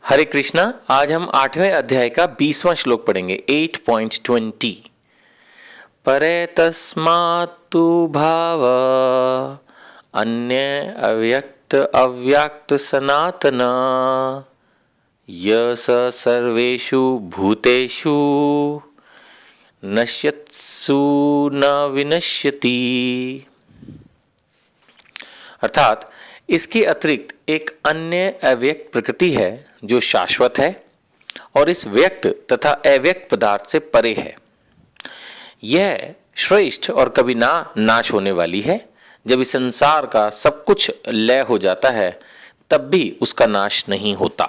हरे कृष्णा। आज हम 8वें अध्याय का 20वां श्लोक पढ़ेंगे 8.20। परे तस्मात्तु भाव अन्य अव्यक्त अव्याक्त सनातन य स सर्वेषु भूतेषु नश्यत्सु न विनश्यति। अर्थात इसके अतिरिक्त एक अन्य अव्यक्त प्रकृति है जो शाश्वत है और इस व्यक्त तथा अव्यक्त पदार्थ से परे है। यह श्रेष्ठ और कभी ना नाश होने वाली है। जब इस संसार का सब कुछ लय हो जाता है तब भी उसका नाश नहीं होता।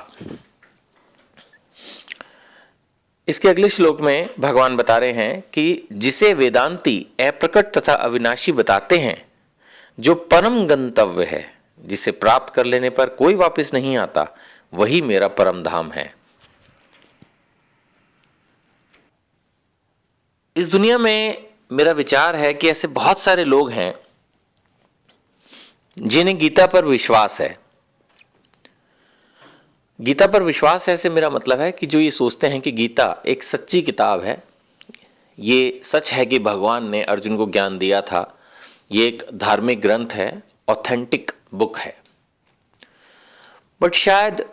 इसके अगले श्लोक में भगवान बता रहे हैं कि जिसे वेदांती अप्रकट तथा अविनाशी बताते हैं, जो परम गंतव्य है, जिसे प्राप्त कर लेने पर कोई वापस नहीं आता, वही मेरा परम धाम है। इस दुनिया में मेरा विचार है कि ऐसे बहुत सारे लोग हैं जिन्हें गीता पर विश्वास है। गीता पर विश्वास है से मेरा मतलब है कि जो ये सोचते हैं कि गीता एक सच्ची किताब है। ये सच है कि भगवान ने अर्जुन को ज्ञान दिया था। ये एक धार्मिक ग्रंथ है, ऑथेंटिक बुक है। बट शायद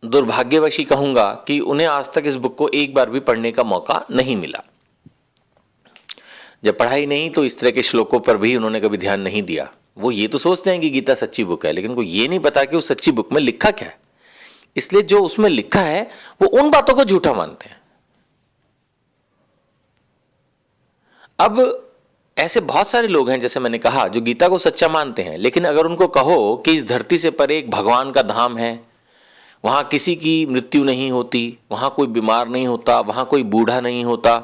दुर्भाग्यवश कहूंगा कि उन्हें आज तक इस बुक को एक बार भी पढ़ने का मौका नहीं मिला। जब पढ़ाई नहीं तो इस तरह के श्लोकों पर भी उन्होंने कभी ध्यान नहीं दिया। वो ये तो सोचते हैं कि गीता सच्ची बुक है, लेकिन उनको ये नहीं पता कि उस सच्ची बुक में लिखा क्या है। इसलिए जो उसमें लिखा है वो उन बातों को झूठा मानते हैं। अब ऐसे बहुत सारे लोग हैं, जैसे मैंने कहा, जो गीता को सच्चा मानते हैं, लेकिन अगर उनको कहो कि इस धरती से परे एक भगवान का धाम है, वहां किसी की मृत्यु नहीं होती, वहां कोई बीमार नहीं होता, वहां कोई बूढ़ा नहीं होता,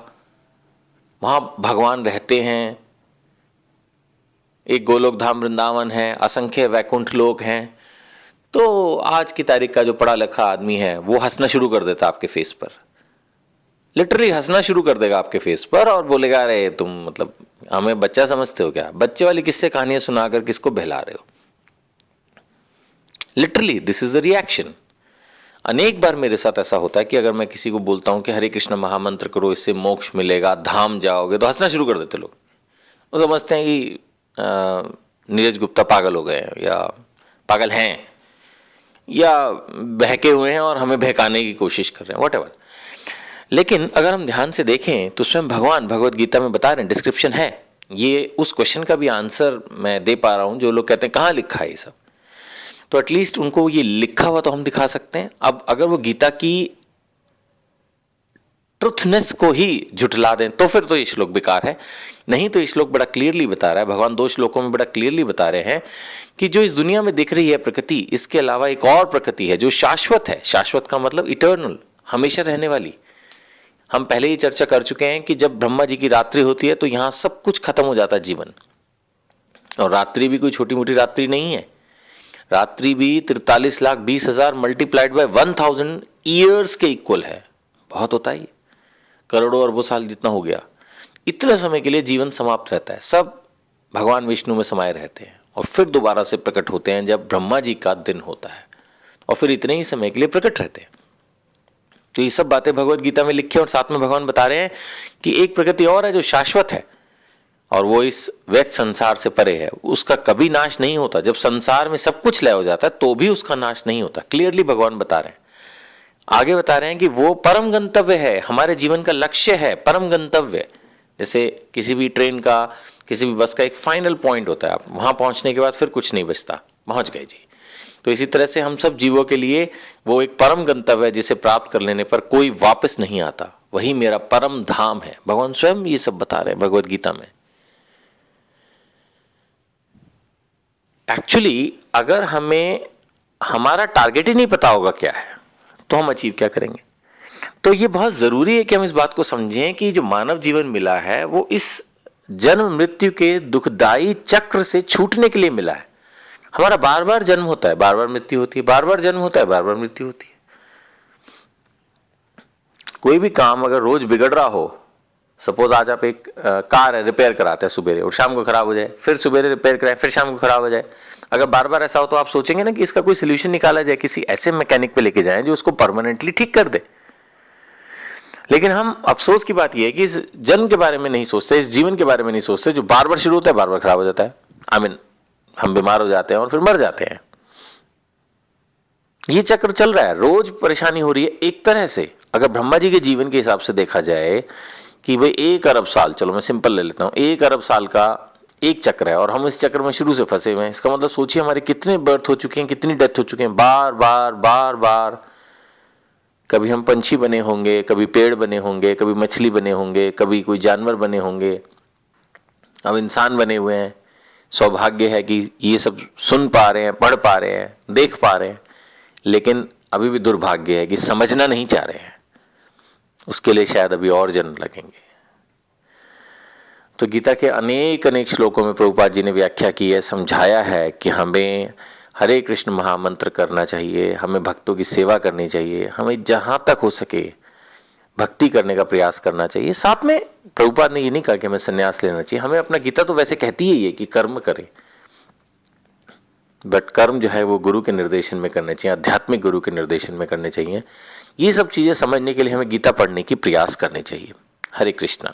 वहां भगवान रहते हैं, एक गोलोक धाम वृंदावन है, असंख्य वैकुंठ लोक हैं, तो आज की तारीख का जो पढ़ा लिखा आदमी है वो हंसना शुरू कर देता आपके फेस पर। लिटरली हंसना शुरू कर देगा आपके फेस पर और बोलेगा, अरे तुम मतलब हमें बच्चा समझते हो क्या? बच्चे वाली किससे कहानियां सुनाकर किसको बहला रहे हो? Literally this is the reaction. अनेक बार मेरे साथ ऐसा होता है कि अगर मैं किसी को बोलता हूं कि हरे कृष्ण महामंत्र करो, इससे मोक्ष मिलेगा, धाम जाओगे, तो हंसना शुरू कर देते लोग। वो समझते हैं कि नीरज गुप्ता पागल हो गए हैं या पागल हैं या बहके हुए हैं और हमें बहकाने की कोशिश कर रहे हैं, व्हाटएवर। लेकिन अगर हम ध्यान से देखें तो स्वयं भगवान भगवत गीता में बता रहे हैं, डिस्क्रिप्शन है। ये उस क्वेश्चन का भी आंसर मैं दे पा रहा हूं जो लोग कहते हैं कहाँ लिखा है ये सब। तो एटलीस्ट उनको ये लिखा हुआ तो हम दिखा सकते हैं। अब अगर वो गीता की ट्रुथनेस को ही झुठला दें तो फिर तो ये श्लोक बेकार है। नहीं तो ये श्लोक बड़ा क्लियरली बता रहा है, भगवान 2 श्लोकों में बड़ा क्लियरली बता रहे हैं कि जो इस दुनिया में दिख रही है प्रकृति, इसके अलावा एक और प्रकृति है जो शाश्वत है। शाश्वत का मतलब इटर्नल, हमेशा रहने वाली। हम पहले ही चर्चा कर चुके हैं कि जब ब्रह्मा जी की रात्रि होती है तो यहां सब कुछ खत्म हो जाता है जीवन। और रात्रि भी कोई छोटी मोटी रात्रि नहीं है। रात्रि भी 43,20,000 मल्टीप्लाइड बाय 1000 ईयर्स के इक्वल है। बहुत होता है, करोड़ों अरबों साल जितना हो गया। इतने समय के लिए जीवन समाप्त रहता है। सब भगवान विष्णु में समाये रहते हैं और फिर दोबारा से प्रकट होते हैं जब ब्रह्मा जी का दिन होता है, और फिर इतने ही समय के लिए प्रकट रहते हैं। तो ये सब बातें भगवत गीता में लिखी है और साथ में भगवान बता रहे हैं कि एक प्रकृति और है जो शाश्वत है और वो इस व्यक्त संसार से परे है। उसका कभी नाश नहीं होता। जब संसार में सब कुछ लय हो जाता है तो भी उसका नाश नहीं होता। क्लियरली भगवान बता रहे हैं। आगे बता रहे हैं कि वो परम गंतव्य है, हमारे जीवन का लक्ष्य है, परम गंतव्य। जैसे किसी भी ट्रेन का, किसी भी बस का एक फाइनल पॉइंट होता है, आप वहां पहुंचने के बाद फिर कुछ नहीं बचता, पहुंच गए जी। तो इसी तरह से हम सब जीवों के लिए वो एक परम गंतव्य है जिसे प्राप्त कर लेने पर कोई वापस नहीं आता, वही मेरा परम धाम है। भगवान स्वयं ये सब बता रहे हैं भगवत गीता में। एक्चुअली अगर हमें हमारा टारगेट ही नहीं पता होगा क्या है तो हम अचीव क्या करेंगे? तो ये बहुत जरूरी है कि हम इस बात को समझें कि जो मानव जीवन मिला है वो इस जन्म मृत्यु के दुखदाई चक्र से छूटने के लिए मिला है। हमारा बार बार जन्म होता है, बार बार मृत्यु होती है, बार बार जन्म होता है, बार बार मृत्यु होती है। कोई भी काम अगर रोज बिगड़ रहा हो, सपोज आज आप एक कार रिपेयर कराते हैं सुबह और शाम को खराब हो जाए, फिर सुबह रिपेयर कराए फिर शाम को खराब हो जाए, अगर बार बार ऐसा हो तो आप सोचेंगे ना कि इसका कोई सोल्यूशन निकाला जाए, किसी ऐसे मैकेनिक पे लेके जाएं जो उसको परमानेंटली ठीक कर दे। लेकिन हम अफसोस की बात यह है कि इस जन्म के बारे में नहीं सोचते, इस जीवन के बारे में नहीं सोचते, जो बार बार शुरू होता है बार बार खराब हो जाता है। हम बीमार हो जाते हैं और फिर मर जाते हैं। ये चक्र चल रहा है, रोज परेशानी हो रही है। एक तरह से अगर ब्रह्मा जी के जीवन के हिसाब से देखा जाए कि भाई 1 अरब साल, चलो मैं सिंपल ले लेता हूं, 1 अरब साल का एक चक्र है और हम इस चक्र में शुरू से फंसे हुए हैं। इसका मतलब सोचिए हमारे कितने बर्थ हो चुके हैं, कितनी डेथ हो चुके हैं, बार बार बार बार। कभी हम पंछी बने होंगे, कभी पेड़ बने होंगे, कभी मछली बने होंगे, कभी कोई जानवर बने होंगे, अब इंसान बने हुए हैं। सौभाग्य है कि ये सब सुन पा रहे हैं, पढ़ पा रहे हैं, देख पा रहे हैं, लेकिन अभी भी दुर्भाग्य है कि समझना नहीं चाह रहे हैं। उसके लिए शायद अभी और जन्म लगेंगे। तो गीता के अनेक अनेक श्लोकों में प्रभुपाद जी ने व्याख्या की है, समझाया है कि हमें हरे कृष्ण महामंत्र करना चाहिए, हमें भक्तों की सेवा करनी चाहिए, हमें जहां तक हो सके भक्ति करने का प्रयास करना चाहिए। साथ में प्रभुपाद ने ये नहीं कहा कि हमें संन्यास लेना चाहिए। हमें अपना गीता तो वैसे कहती ही है कि कर्म करें, बट कर्म जो है वो गुरु के निर्देशन में करने चाहिए, आध्यात्मिक गुरु के निर्देशन में करने चाहिए। ये सब चीजें समझने के लिए हमें गीता पढ़ने की प्रयास करने चाहिए। हरे कृष्णा।